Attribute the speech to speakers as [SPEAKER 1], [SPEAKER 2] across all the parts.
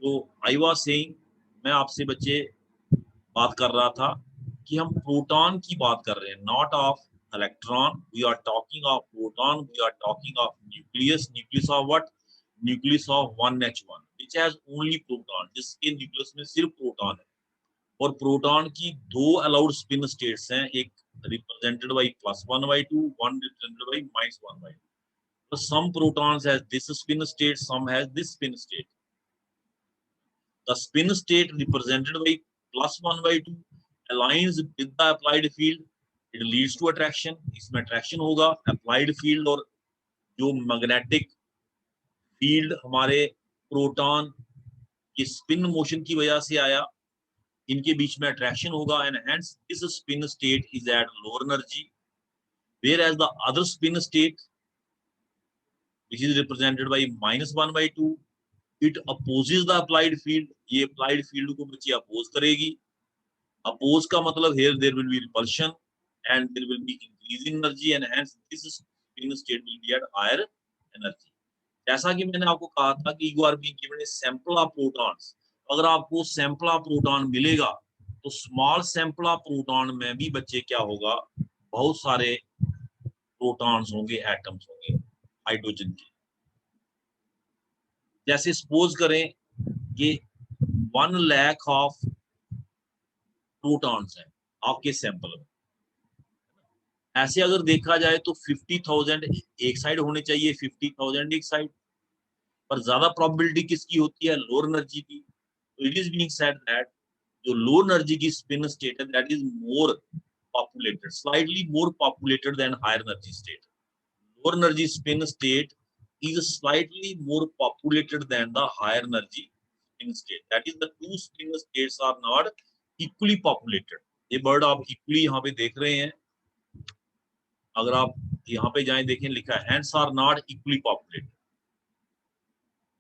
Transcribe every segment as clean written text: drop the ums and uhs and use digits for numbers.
[SPEAKER 1] तो I was saying, मैं आपसे बच्चे बात कर रहा था कि हम प्रोटॉन की बात कर रहे हैं, not of electron. We are talking of proton, we are talking of nucleus. Nucleus of what? Nucleus of 1H1 which has only proton, जिसके न्यूक्लियस में सिर्फ प्रोटॉन है। और प्रोटॉन की दो अलाउड स्पिन स्टेट्स हैं, एक represented by +1/2, one represented by -1/2। So some protons has this spin state, some has this spin state. The spin state represented by +1/2 aligns with the applied field. It leads to attraction. इसमें attraction होगा, applied field और जो magnetic field हमारे proton के spin motion की वजह से आया, इनके बीच में attraction होगा, and hence this spin state is at lower energy, whereas the other spin state, which is represented by -1/2, it opposes the applied field. ये applied field को बच्चे oppose करेगी। Oppose का मतलब here there will be repulsion and there will be increase in energy, and hence this spin state will be at higher energy. जैसा कि मैंने आपको कहा था कि you are being given a sample of protons. अगर आपको sample of proton मिलेगा तो small sample of proton में भी बच्चे क्या होगा, बहुत सारे protons होंगे, atoms होंगे हाइड्रोजन के। जैसे सपोज करें कि 1 लाख ऑफ प्रोटॉन्स हैं आपके सैंपल में। ऐसे अगर देखा जाए तो 50,000 एक साइड होने चाहिए, 50,000 एक साइड, पर ज्यादा प्रोबेबिलिटी किसकी होती है? लोअर एनर्जी की। तो it is being said that जो लोअर एनर्जी की स्पिन स्टेट है that is more populated, slightly more populated than higher energy state. Lower energy spin state is slightly more populated than the higher energy spin state. That is, the two spin states are not equally populated. ये word आप equally यहाँ पे देख रहे हैं, अगर आप यहाँ पे जाएं देखें लिखा है hence are not equally populated।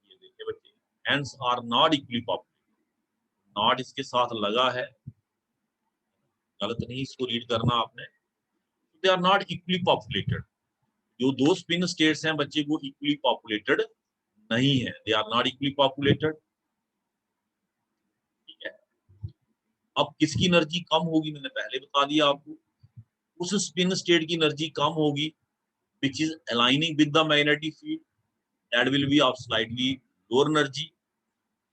[SPEAKER 1] ये देखिए बच्चे, hence are not equally populated, not इसके साथ लगा है, गलत नहीं इसको रीड करना आपने। they are not equally populated। जो दो स्पिन स्टेट्स हैं बच्चे वो इक्वली पॉपुलेटेड नहीं है, they are not equally populated. ठीक है, अब किसकी एनर्जी कम होगी मैंने पहले बता दिया आपको, उस स्पिन स्टेट की एनर्जी कम होगी which is aligning with the magnetic field, that will be of slightly lower energy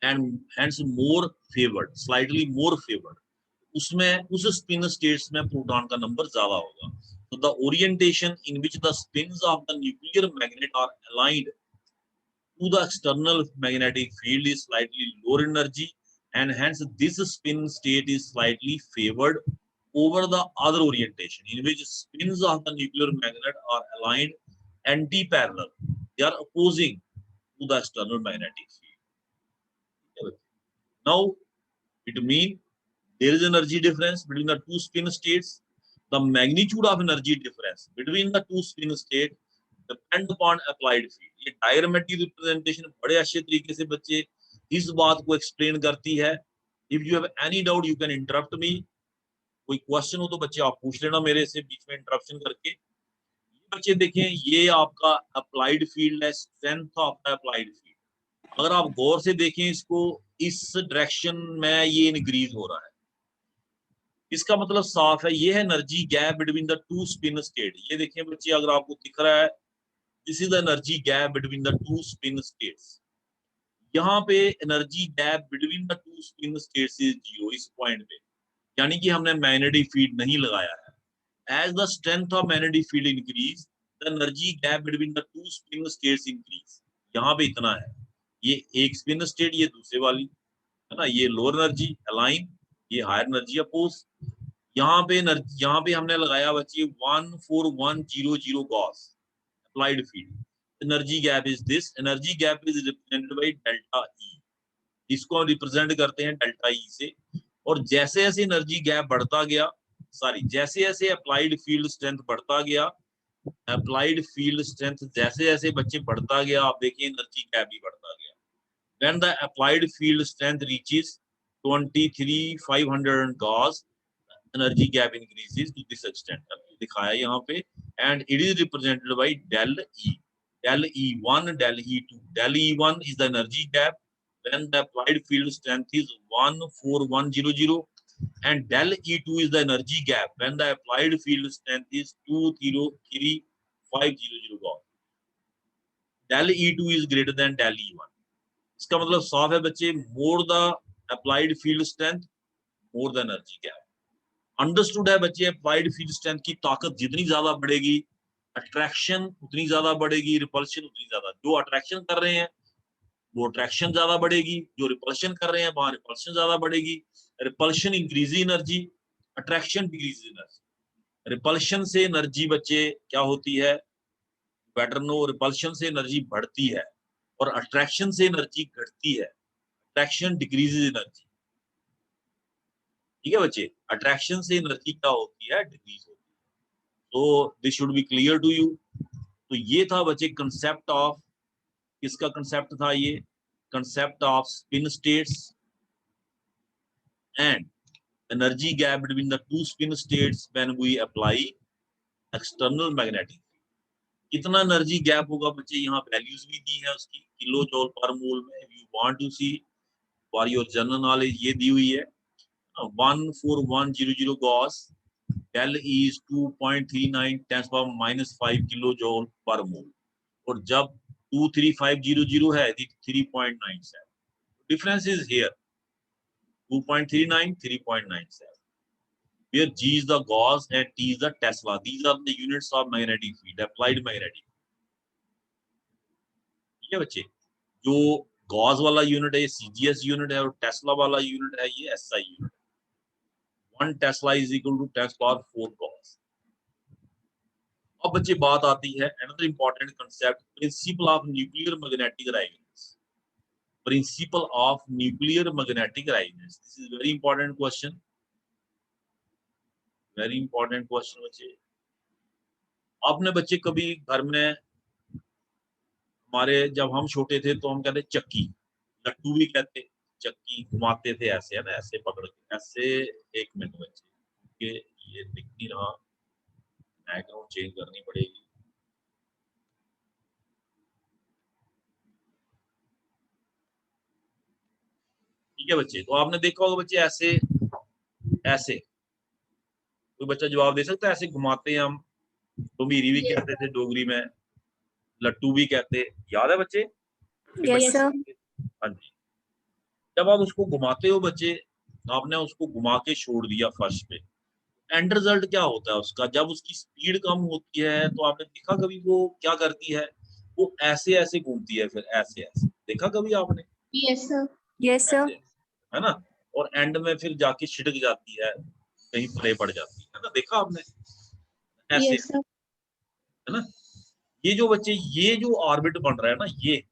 [SPEAKER 1] and hence more favored, slightly more favored। उसमें उस स्पिन स्टेट्स में प्रोटॉन का नंबर ज्यादा होगा। So the orientation in which the spins of the nuclear magnet are aligned to the external magnetic field is slightly lower energy, and hence this spin state is slightly favored over the other orientation in which spins of the nuclear magnet are aligned anti-parallel. They are opposing to the external magnetic field. Now, it means there is energy difference between the two spin states. The magnitude of energy difference between the two spin states depend upon applied field। ये diagrammatic representation बड़े अच्छे तरीके से बच्चे इस बात को explain करती है। If you have any doubt you can interrupt मी, कोई क्वेश्चन हो तो बच्चे आप पूछ लेना मेरे से बीच में इंटरप्शन करके। ये बच्चे देखें, ये आपका अप्लाइड फील्ड है, strength of the applied field. अगर आप गौर से देखें इसको, इस डायरेक्शन में ये इंक्रीज हो रहा है, इसका मतलब साफ है ये है energy gap between the two spin state. ये देखें बच्चे, अगर आपको दिख रहा है this is the energy gap between the two spin states. यहाँ पे energy gap between the two spin states is 0 इस पॉइंट पे, यानी कि हमने मैग्नेटिक फील्ड नहीं लगाया है। As the strength of magnetic field increase the energy gap between the two spin states increase. यहाँ पे इतना है, ये एक स्पिन स्टेट, ये दूसरे वाली है ना, ये लोअर एनर्जी अलाइन, ये हायर एनर्जी अपोज। यहाँ पे हमने लगाया बच्चे 14100 Gauss applied field। Energy gap is this, energy gap is represented by delta E, इसको हम रिप्रेजेंट करते हैं डेल्टा ई से। और जैसे जैसे एनर्जी गैप बढ़ता गया, जैसे जैसे अप्लाइड फील्ड स्ट्रेंथ बढ़ता गया, अप्लाइड फील्ड स्ट्रेंथ जैसे जैसे बच्चे बढ़ता गया, आप देखिए एनर्जी गैप भी बढ़ता गया। when the applied field strength reaches 23,500 gauss, energy gap increases to this extent, दिखाया यहाँ पे, and it is represented by del E, del E1, del E2। del E1 is the energy gap when the applied field strength is 14100 and del E2 is the energy gap when the applied field strength is 203,500 Gauss. Del E2 is greater than del E1. इसका मतलब साफ है बच्चे, more the applied field strength, more the energy gap. Understood है बच्चे, applied field strength की ताकत जितनी ज्यादा बढ़ेगी, अट्रैक्शन उतनी ज्यादा बढ़ेगी, रिपल्शन उतनी ज्यादा। जो अट्रैक्शन कर रहे हैं वो अट्रैक्शन ज्यादा बढ़ेगी, जो रिपल्शन कर रहे हैं वहां रिपल्शन ज्यादा बढ़ेगी। Repulsion increase energy, attraction decrease energy. Repulsion से एनर्जी बच्चे क्या होती है, बेटर नो, रिपल्शन से एनर्जी बढ़ती है और अट्रैक्शन से एनर्जी घटती है। अट्रैक्शन डिक्रीजेज एनर्जी, ठीक है बच्चे, अट्रैक्शन से एनर्जी क्या होती है, डिक्रीज होती है। तो this should be clear to you. तो ये था बच्चे कंसेप्ट ऑफ, किसका कंसेप्ट था ये, concept of spin states and energy gap between the two spin states when we apply external magnetic. कितना एनर्जी गैप होगा बच्चे, यहाँ वैल्यूज भी दी है उसकी किलो जूल पर मोल में। You want to see for your general knowledge, ये दी हुई है 14100 गॉस, डेल इज 2.39 10⁻⁵ किलोजूल पर मोल, और जब 23500 है 3.97। Difference is here 2.39 3.97, where G is the Gauss and T is the Tesla. These are the units of magnetic field, applied magnetic. ठीक है बच्चे, जो गॉस वाला यूनिट है ये CGS यूनिट है और टेस्ला वाला यूनिट है ये SI unit. 1 tesla is equal to 10⁴ gauss. अब बच्चे बात आती है another important concept, principle of nuclear magnetic resonance. Principle of nuclear magnetic resonance, this is very important question, very important question बच्चे। आपने बच्चे कभी घर में, हमारे जब हम छोटे थे तो हम कहते चक्की, लट्टू भी कहते, चक्की घुमाते थे ऐसे, है ना, ऐसे पकड़ के ऐसे। एक मिनट बच्चे, क्योंकि ये दिख नहीं रहा, बैकग्राउंड चेंज करनी पड़ेगी। ठीक है बच्चे, तो आपने देखा होगा बच्चे ऐसे ऐसे, कोई बच्चा जवाब दे सकता है, ऐसे घुमाते हैं हम, तो मीरी भी कहते थे डोगरी में, लट्टू भी कहते, याद है बच्चे?
[SPEAKER 2] Yes sir.
[SPEAKER 1] हाँ जी। जब आप उसको घुमाते हो बच्चे, आपने उसको घुमा के छोड़ दिया फर्श पे, एंड रिजल्ट क्या होता है उसका, जब उसकी स्पीड कम होती है तो आपने देखा कभी वो क्या करती है, वो ऐसे ऐसे घूमती है, फिर ऐसे ऐसे, देखा कभी आपने?
[SPEAKER 2] Yes sir. यस सर,
[SPEAKER 1] है ना, और एंड में फिर जाके छिटक जाती है, कहीं परे पड़ जाती है ना, देखा आपने ऐसे?
[SPEAKER 2] Yes sir.
[SPEAKER 1] है ना, ये जो बच्चे, ये जो ऑर्बिट बन रहा है ना, ये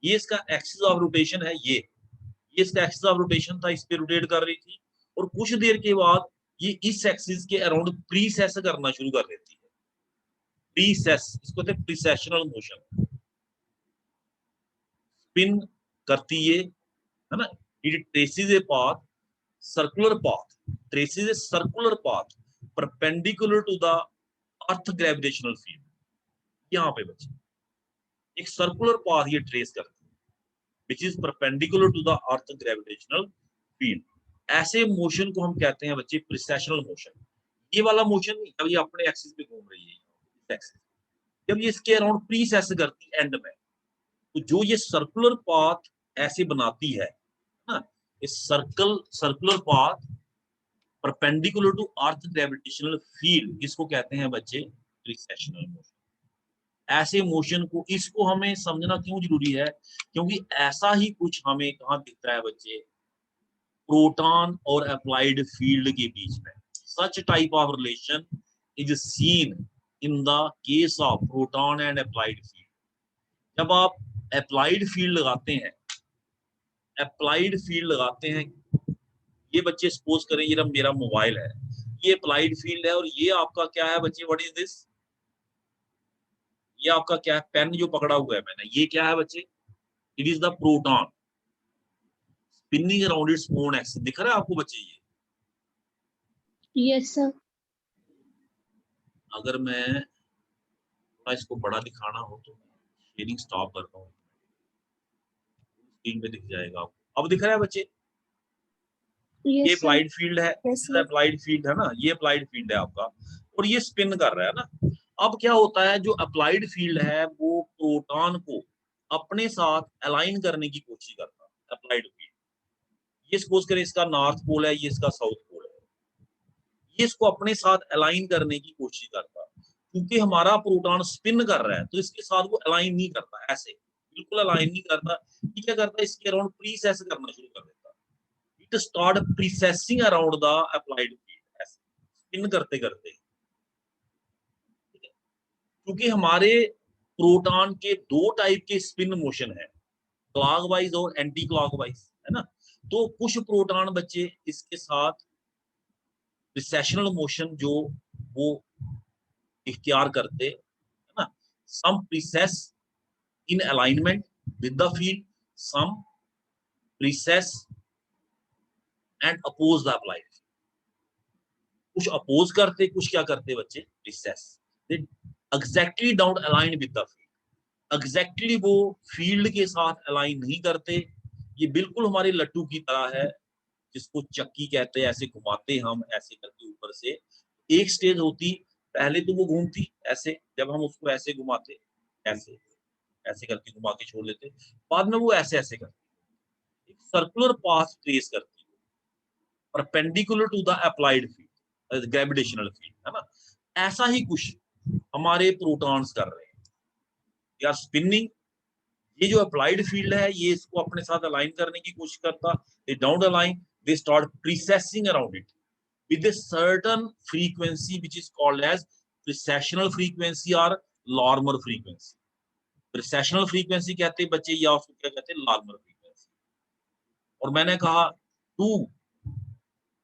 [SPEAKER 1] ये इसका एक्सिस ऑफ रोटेशन है, ये इसका एक्सिस ऑफ रोटेशन था, इस पे रोटेट कर रही थी, और कुछ देर के बाद ये इस एक्सिस के अराउंड प्रीसेस करना शुरू कर देती है। प्रीसेस, इसको कहते हैं प्रीसेशनल मोशन, स्पिन करती है ना। It traces a path, circular path, traces a circular path perpendicular to the earth gravitational field. यहाँ पे बच्चे एक सर्कुलर पाथ ये ट्रेस करती है, which is perpendicular to the earth gravitational field। ऐसे मोशन को हम कहते हैं बच्चे प्रिसेशनल मोशन। ये वाला मोशन नहीं, जब ये अपने एक्सिस पे घूम रही है, इस एक्सिस, जब ये इसके अराउंड प्रीसेस करती है एंड में, तो जो ये सर्कुलर पाथ ऐसे बनाती है ना, इस circular path perpendicular to earth gravitational field, इसको कहते हैं बच्चे प्रिसेशनल मोशन। ऐसे मोशन को, इसको हमें समझना क्यों जरूरी है, क्योंकि ऐसा ही कुछ हमें कहाँ दिखता है बच्चे, प्रोटॉन और अप्लाइड फील्ड के बीच में। Such type of relation is seen in the case of proton and applied field. जब आप अप्लाइड फील्ड लगाते हैं, अप्लाइड फील्ड लगाते हैं, ये बच्चे सपोज करें ये मेरा मोबाइल है, ये अप्लाइड फील्ड है, और ये आपका क्या है बच्चे, व्हाट इज दिस, ये आपका क्या है, पेन जो पकड़ा हुआ है मैंने, ये क्या है बच्चे, it is the proton spinning around its own axis. दिख रहा है आपको बच्चे ये?
[SPEAKER 2] Yes sir.
[SPEAKER 1] अगर मैं थोड़ा इसको बड़ा दिखाना हो तो शेयरिंग स्टॉप करता हूँ, स्क्रीन पे दिख जाएगा आपको। अब दिख रहा है बच्चे, ये
[SPEAKER 2] Yes, sir.
[SPEAKER 1] अप्लाइड फील्ड है,
[SPEAKER 2] Yes, sir.
[SPEAKER 1] अप्लाइड फील्ड है ना, ये अप्लाइड फील्ड है आपका, और ये स्पिन कर रहा है ना। अब क्या होता है, जो अप्लाइड फील्ड है वो प्रोटॉन को अपने साथ अलाइन करने की कोशिश करता है। अप्लाइड फील्ड, ये सपोज करें इसका नॉर्थ पोल है, ये इसका साउथ पोल है, ये इसको अपने साथ अलाइन करने की कोशिश करता है। क्योंकि हमारा प्रोटॉन स्पिन कर रहा है तो इसके साथ वो अलाइन नहीं करता, ऐसे बिल्कुल अलाइन नहीं करता। ये क्या करता है, इसके अराउंड प्रीसेस करना शुरू कर देता है। It start precessing around the applied field, ऐसे स्पिन करते करते। क्योंकि हमारे प्रोटॉन के दो टाइप के स्पिन मोशन है, क्लॉकवाइज और एंटी क्लॉकवाइज, है ना। तो कुछ प्रोटॉन बच्चे इसके साथ रिसेशनल मोशन जो वो इख्तियार करते, है ना। Some precess in alignment with the field, some precess and oppose the applied. कुछ अपोज करते, कुछ क्या करते बच्चे, precess. They exactly don't align with the field, exactly वो फील्ड के साथ अलाइन नहीं करते। ये बिल्कुल हमारे लट्टू की तरह है, जिसको चक्की कहते हैं, ऐसे घुमाते हम ऐसे करके ऊपर से। एक स्टेज होती, पहले तो वो घूमती ऐसे, जब हम उसको ऐसे घुमाते, ऐसे ऐसे करके घुमा के छोड़ देते, बाद में वो ऐसे ऐसे करती, एक सर्कुलर पाथ ट्रेस करती है perpendicular to the applied field, gravitational field, है ना। ऐसा ही कुछ हमारे प्रोटॉन्स कर रहे हैं, या स्पिनिंग। ये जो अप्लाइड फील्ड है ये इसको अपने साथ अलाइन करने की कोशिश करता, they don't align, they start precessing around it with a certain frequency which is called as precessional frequency or Larmor frequency. Precessional frequency कहते हैं बच्चे, या उसको क्या कहते हैं, Larmor frequency। और मैंने कहा टू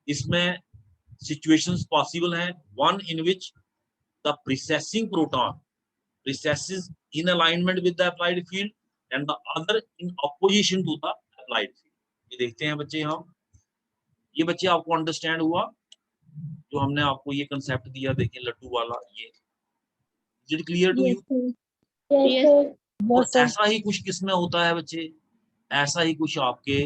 [SPEAKER 1] इसमें situations possible हैं, one in which the precessing proton precesses in alignment with the applied field and the other in opposition to the applied field। ये देखते हैं बच्चे हम, ये बच्चे आपको अंडरस्टैंड हुआ जो हमने आपको ये कंसेप्ट दिया, देखिए लट्टू वाला, ये is it clear to you?
[SPEAKER 2] Yes.
[SPEAKER 1] और ऐसा ही कुछ किसमें होता है बच्चे, ऐसा ही कुछ आपके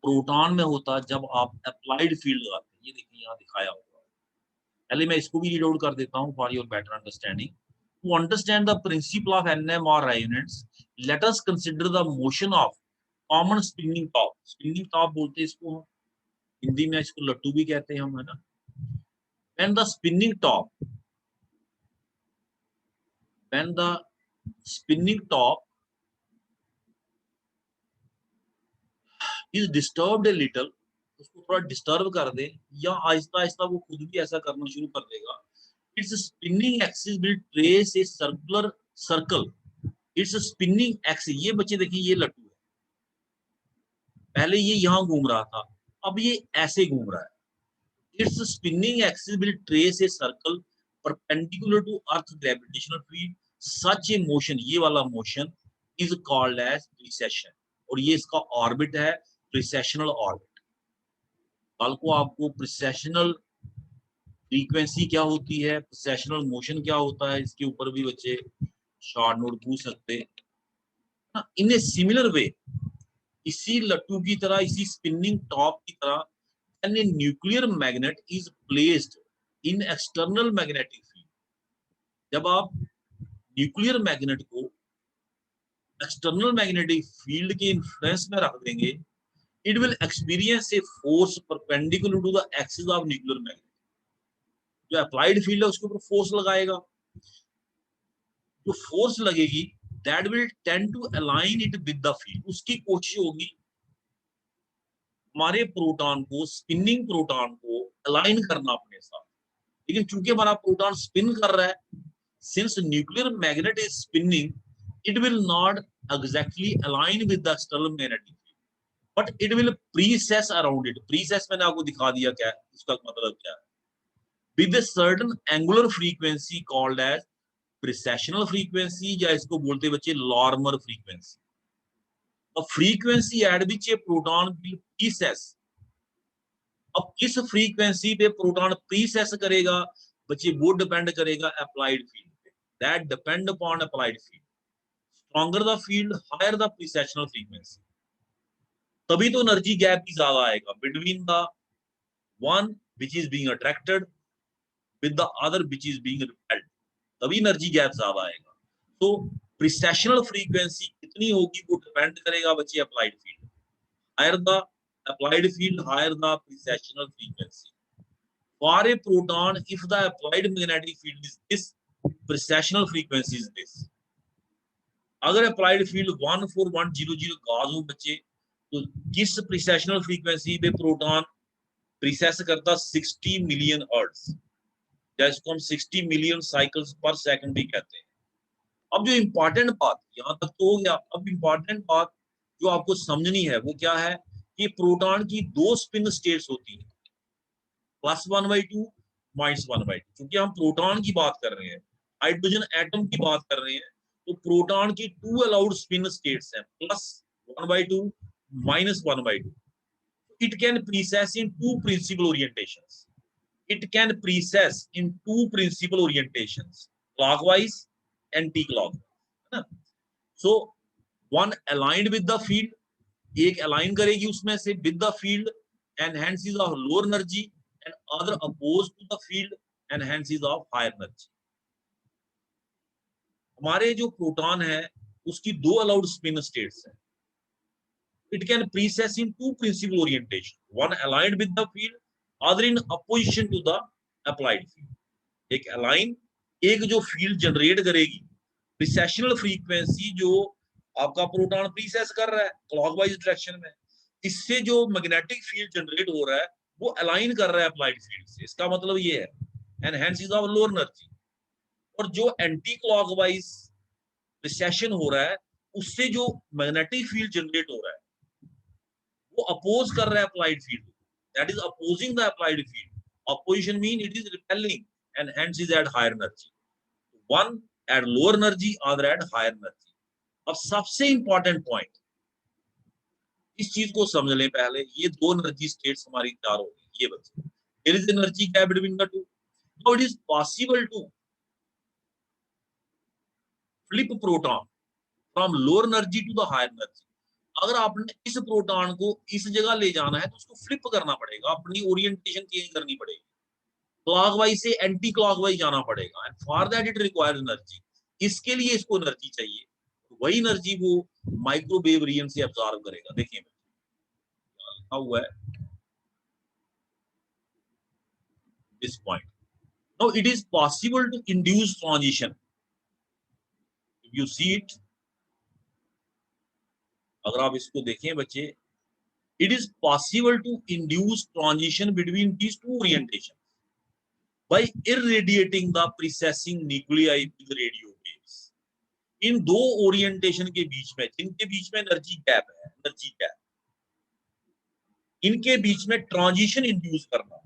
[SPEAKER 1] प्रोटॉन में होता है जब आप अप्लाइड फील्ड लगाते हैं। ये देखिए यहाँ दिखाया हुआ है, पहले मैं इसको भी रीड आउट कर देता हूँ for your better understanding. To understand the principle of NMR units, let us consider the motion of common spinning top. Spinning top बोलते हैं इसको, हिंदी में इसको लट्टू भी कहते हैं हम, है ना। And the spinning top, when the spinning top is disturbed a little, उसको थोड़ा डिस्टर्ब कर दे या आहिस्ता आहिस्ता वो खुद भी ऐसा करना शुरू कर देगा, it's spinning axis will trace a circular circle. It's spinning axis, ये बच्चे देखिए ये लट्टू है, पहले ये यहाँ घूम रहा था, अब ये ऐसे घूम रहा है। Its spinning axis will trace a circle perpendicular to earth gravitational field, such a motion, ये वाला motion is called as precession, और ये इसका ऑर्बिट है प्रीसेशनल ऑर्बिट। कल को आपको प्रीसेशनल फ्रीक्वेंसी क्या होती है, प्रीसेशनल मोशन क्या होता है, इसके ऊपर भी बच्चे शॉर्ट नोट पूछ सकते हैं। इन ए सिमिलर वे, इसी लट्टू की तरह, इसी स्पिनिंग टॉप की तरह, when a nuclear magnet is placed in external magnetic field, जब आप न्यूक्लियर मैग्नेट को एक्सटर्नल मैग्नेटिक फील्ड के इन्फ्लुएंस में रख देंगे, it will experience a force perpendicular to the axis of nuclear magnet. जो अप्लाइड फील्ड है उसके ऊपर फोर्स लगाएगा, जो फोर्स लगेगी that will tend to align it with the field. उसकी कोशिश होगी हमारे प्रोटॉन को, स्पिनिंग प्रोटॉन को अलाइन करना अपने साथ, लेकिन चूंकि हमारा प्रोटॉन स्पिन कर रहा है, since nuclear magnet is spinning, it will not exactly align with the external magnetic field, but it will precess around it. Precess मैंने आपको दिखा दिया क्या है, इसका मतलब क्या है, with a certain angular frequency called as precessional frequency, या इसको बोलते बच्चे Larmor frequency, a frequency at which a proton will precess। अब किस फ्रीक्वेंसी पे प्रोटॉन प्रीसेस करेगा बच्चे, वो डिपेंड करेगा अप्लाइड फील्ड पे, that depend upon applied field. Stronger the field, higher the precessional frequency. तभी तो एनर्जी गैप भी ज्यादा आएगा between the one which is being attracted with the other which is being repelled, तभी energy gap ज्यादा आएगा। तो प्रिसेशनल फ्रीक्वेंसी कितनी होगी वो डिपेंड करेगा बच्चे applied field, higher the applied field higher the precessional frequency. For a proton, if the applied magnetic field is this, precessional frequency is this. अगर applied field 14100 गाज हो बच्चे, तो किस precessional frequency पे प्रोटॉन प्रीसेस करता 60 मिलियन हर्ट्ज, या इसको हम 60 मिलियन साइकिल्स पर सेकंड भी कहते हैं। अब जो इंपॉर्टेंट बात यहां तक तो हो गया, अब इंपॉर्टेंट बात जो आपको समझनी है वो क्या है कि प्रोटॉन की दो स्पिन स्टेट्स होती हैं, +1/2 -1/2। क्योंकि हम प्रोटॉन की बात कर रहे हैं, हाइड्रोजन एटम की बात कर रहे हैं, तो प्रोटॉन की 2 अलाउड स्पिन स्टेट्स हैं, +1/2 -1/2। It can precess in two principal orientations. It can precess in two principal orientations, clockwise, anti-clockwise. So one aligned with the field, एक अलाइन करेगी उसमें से with the field and hence is of lower energy, and other oppose to the field and hence is of higher energy. हमारे जो proton है उसकी दो allowed spin states हैं। It can precess in two principal orientation, one aligned with the field, other in opposition to the applied field. एक align, एक जो field generate करेगी, प्रिसेशनल फ्रीक्वेंसी जो आपका प्रोटॉन प्रीसेस कर रहा है क्लॉकवाइज डायरेक्शन में, इससे जो मैग्नेटिक फील्ड जनरेट हो रहा है वो अलाइन कर रहा है अप्लाइड फील्ड से। इसका मतलब ये है, and hence is of lower energy. और जो एंटी क्लॉकवाइज प्रिसेशन हो रहा है उससे जो मैग्नेटिक फील्ड जनरेट हो रहा है वो अपोज कर रहा है applied field, that is opposing the applied field. Opposition mean it is repelling, and hence is at higher energy. One at lower energy, other at higher energy. अब सबसे important point, इस चीज को समझ लें पहले, ये दो एनर्जी स्टेट्स हमारी तैयार हो गई, ये बच्चे, there is energy gap between the two. Now it is possible to flip proton from lower energy to the higher energy. अगर आपने इस प्रोटॉन को इस जगह ले जाना है तो उसको फ्लिप करना पड़ेगा, अपनी ओरिएंटेशन चेंज करनी पड़ेगी, क्लॉकवाइज से एंटी क्लॉकवाइज जाना पड़ेगा, and for that it requires energy. इसके लिए इसको एनर्जी चाहिए, वही एनर्जी वो माइक्रोवेव रेडिएशन से अब्सॉर्ब करेगा। देखिए लिखा हुआ है this point. Now it is possible to induce transition, if you see it, अगर आप इसको देखें बच्चे, it is possible to induce transition between these two orientation by irradiating the precessing nuclei with radio waves. इन दो orientation के बीच में, जिनके बीच में एनर्जी गैप है, एनर्जी गैप, इनके बीच में ट्रांजिशन इंड्यूस करना,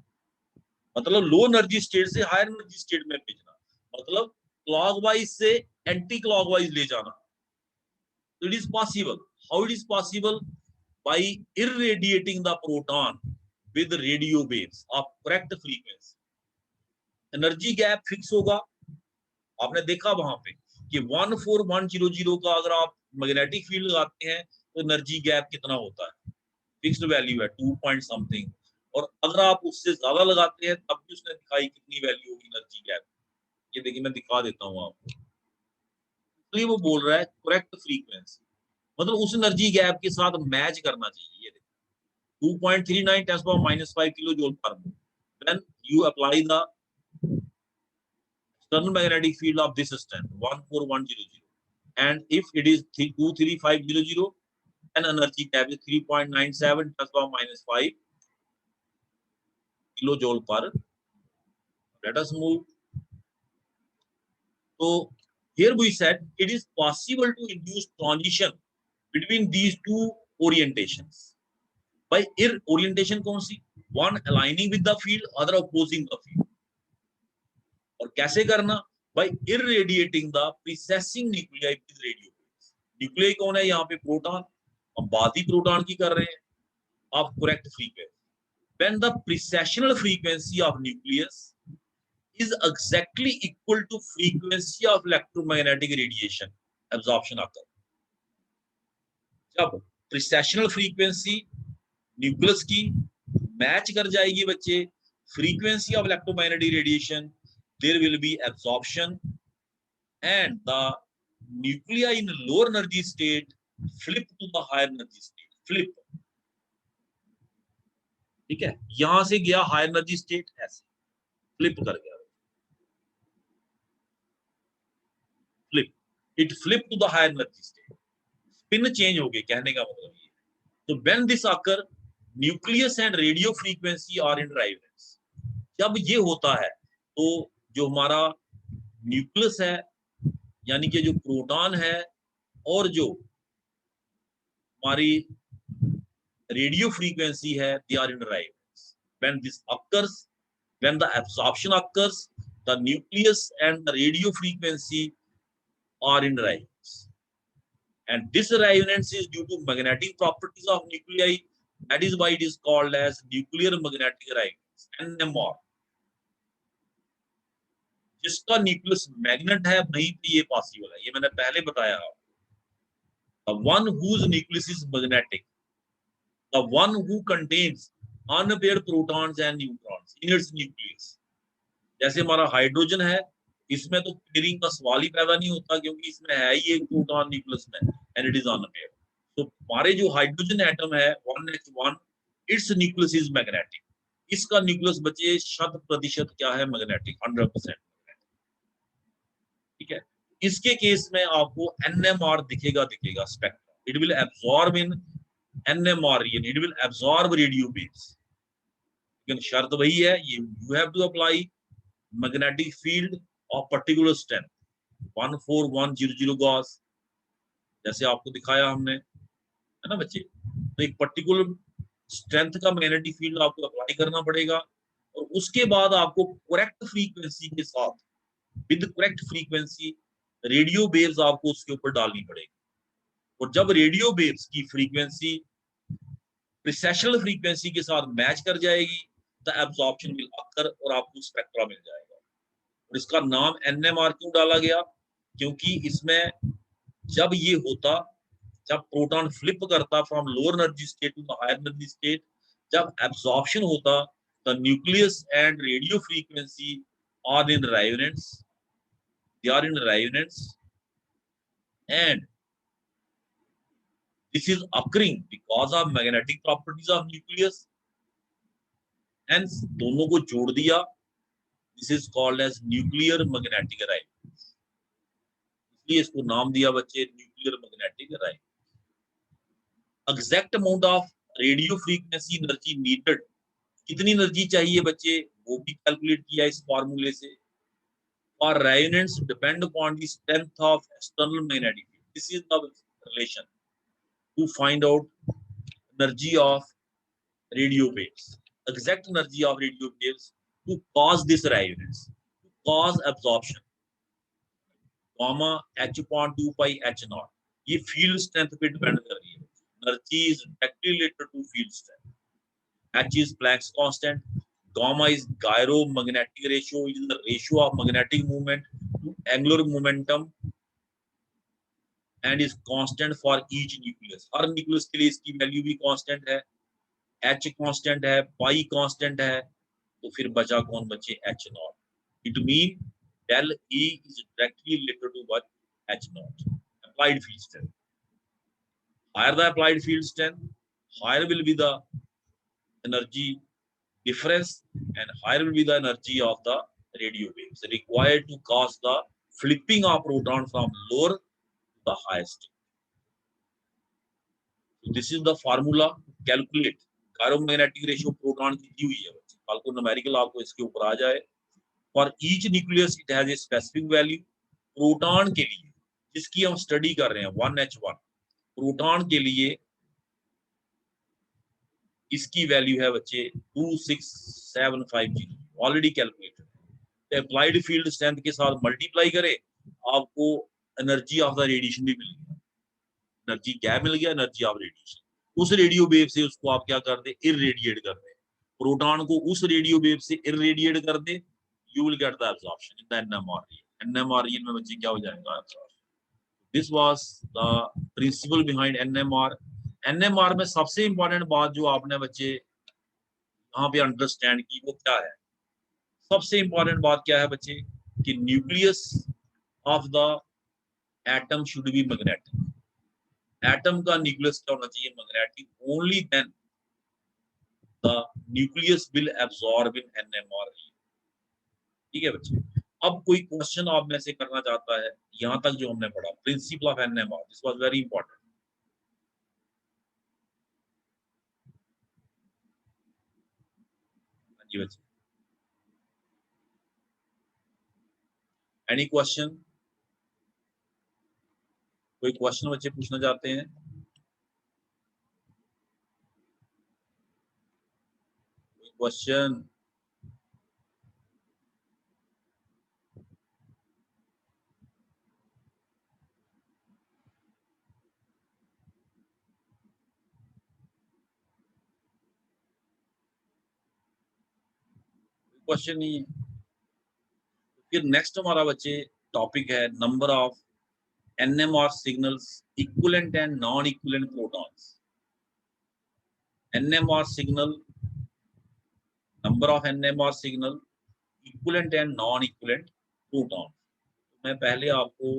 [SPEAKER 1] मतलब लो एनर्जी स्टेट से हायर एनर्जी स्टेट में भेजना, मतलब क्लॉकवाइज से एंटी क्लॉकवाइज ले जाना। It is possible. How it is possible? By irradiating the proton with radio waves of correct frequency. Energy gap fix होगा, आपने देखा वहां पे कि 14100 का अगर आप मैग्नेटिक फील्ड लगाते हैं तो एनर्जी गैप कितना होता है, फिक्स्ड वैल्यू है 2 पॉइंट समथिंग, और अगर आप उससे ज्यादा लगाते हैं तब भी उसने दिखाई कितनी वैल्यू होगी एनर्जी गैप। ये देखिए मैं दिखा देता हूँ आपको। तो ये वो बोल रहा है करेक्ट फ्रीक्वेंसी, मतलब उस एनर्जी गैप के साथ मैच करना चाहिए। ये देखिए 2.39 10⁻⁵ kilo joule per mole when you apply the external magnetic field of this strength 14100, and if it is 23500, then energy gap is 3.97 10⁻⁵ kilojoule per. Let us move. So here we said it is possible to induce transition between these two orientations by orientation कौन सी, one aligning with the field, other opposing the field। और कैसे करना? By irradiating the precessing nuclei with radio waves. Nuclei कौन है यहाँ पे? Proton. हम बात ही प्रोटॉन की कर रहे हैं। Of correct frequency, when the precessional frequency of nucleus is exactly equal to frequency of electromagnetic radiation absorption occur। जब प्रीसेशनल फ्रीक्वेंसी न्यूक्लियस की मैच कर जाएगी बच्चे frequency of electromagnetic radiation, there will be absorption and the nuclei in lower energy state flip to the higher energy state, flip, ठीक है, यहां से गया हायर एनर्जी स्टेट, ऐसे फ्लिप कर गया, flip, it flip to the higher energy state, spin change हो गई, कहने का मतलब ये। तो when this occur nucleus and radio frequency are in राइवलेंस, जब ये होता है तो जो हमारा न्यूक्लियस है यानी कि जो प्रोटॉन है और जो हमारी रेडियो फ्रीक्वेंसी है, they are in resonance. When this occurs, when the absorption occurs, the nucleus and the radio frequency are in resonance, and this resonance is due to magnetic properties of nuclei. That is why it is called as nuclear magnetic resonance, NMR. जिसका nucleus magnet है वहीं पे ये possible है, ये मैंने पहले बताया। The one whose nucleus is magnetic, the one who contains unpaired protons and neutrons in its nucleus. जैसे हमारा हाइड्रोजन है, इसमें तो पेयरिंग का सवाल ही पैदा नहीं होता क्योंकि इसमें है ही एक प्रोटॉन न्यूक्लियस में एंड इट इज अनपेयर्ड। तो हमारे जो हाइड्रोजन एटम है 1h1, it's nucleus is magnetic, इसका न्यूक्लियस बचे 100% क्या है, मैग्नेटिक, 100%, ठीक है। इसके केस में आपको NMR दिखेगा spectra, it will absorb in NMR region, it will absorb radio waves, लेकिन शर्त वही है, you have to apply magnetic field of particular strength 14100 Gauss, जैसे आपको दिखाया हमने, है ना बच्चे। तो एक पर्टिकुलर स्ट्रेंथ का मैग्नेटिक फील्ड आपको अप्लाई करना पड़ेगा और उसके बाद आपको करेक्ट फ्रीक्वेंसी के साथ, with correct frequency radio waves आपको उसके ऊपर डालनी पड़ेगी। और जब रेडियो वेव्स की फ्रीक्वेंसी प्रिसेशनल फ्रीक्वेंसी के साथ मैच कर जाएगी, द एब्जॉर्प्शन विल अकर और आपको स्पेक्ट्रा मिल जाएगा। और इसका नाम NMR क्यों डाला गया, क्योंकि इसमें जब ये होता, जब प्रोटॉन फ्लिप करता from lower energy state to the higher energy state, जब एब्जॉर्प्शन होता, the nucleus and radio frequency are in resonance, they are in resonance and this is occurring because of magnetic properties of nucleus, hence दोनों को जोड़ दिया, this is called as nuclear magnetic resonance, इसलिए इसको नाम दिया बच्चे nuclear magnetic resonance। exact amount of radio frequency energy needed, कितनी एनर्जी चाहिए बच्चे, वो भी कैलकुलेट किया इस फार्मूले से। और resonance depend upon the strength of external magnetic field, this is the relation to find out energy of radio waves, exact energy of radio waves to cause this resonance, to cause absorption, comma h upon 2 pi h naught, ये field strength पे depend कर रही है। Energy is directly related to field strength, h is Planck's constant, gamma is gyromagnetic ratio, is the ratio of magnetic moment to angular momentum and is constant for each nucleus, her nucleus के लिए इसकी value भी constant है, h constant है, पाई constant है, तो फिर बचा कौन बचे, h not. It mean del E is directly related to what, h not, applied field strength। higher the applied field strength, higher will be the energy difference and higher will be the energy of the radio waves required to cause the flipping of proton from lower to the highest. So this is the formula to calculate gyromagnetic ratio proton की दी हुई है बच्चे, कल को numerical आपको इसके ऊपर आ जाए। For each nucleus it has a specific value। Proton के लिए जिसकी हम स्टडी कर रहे हैं 1h1, प्रोटॉन के लिए इसकी वैल्यू है बच्चे 26750, already calculated. Applied field strength के साथ मल्टीप्लाई करें, आपको एनर्जी ऑफ द रेडिएशन भी मिल गया। एनर्जी क्या मिल गया, एनर्जी ऑफ रेडिएशन। उस रेडियो वेव से उसको आप क्या कर दे, इररेडिएट कर दे, प्रोटॉन को उस रेडियो वेव से इररेडिएट कर दे, you will get the absorption in the NMR region। NMR region में बच्चे क्या हो जाएगा, absorption. This was the principle behind NMR NMR में सबसे इंपॉर्टेंट बात जो आपने बच्चे यहाँ पे अंडरस्टैंड की वो क्या है? सबसे इंपॉर्टेंट बात क्या है बच्चे कि nucleus of the atom should be magnetic. Atom का न्यूक्लियस क्या होना चाहिए? Magnetic. Only then the nucleus will absorb in NMR। ठीक है बच्चे। अब कोई क्वेश्चन आप में से करना चाहता है, यहां तक जो हमने पढ़ा principle of NMR, this was very important. जी बच्चे, एनी क्वेश्चन? कोई क्वेश्चन बच्चे पूछना चाहते हैं? कोई क्वेश्चन? क्वेश्चन नहीं है? फिर नेक्स्ट हमारा बच्चे टॉपिक है number of NMR signals equivalent and non equivalent protons. NMR signal, number of NMR signal, equivalent and non equivalent proton. मैं पहले आपको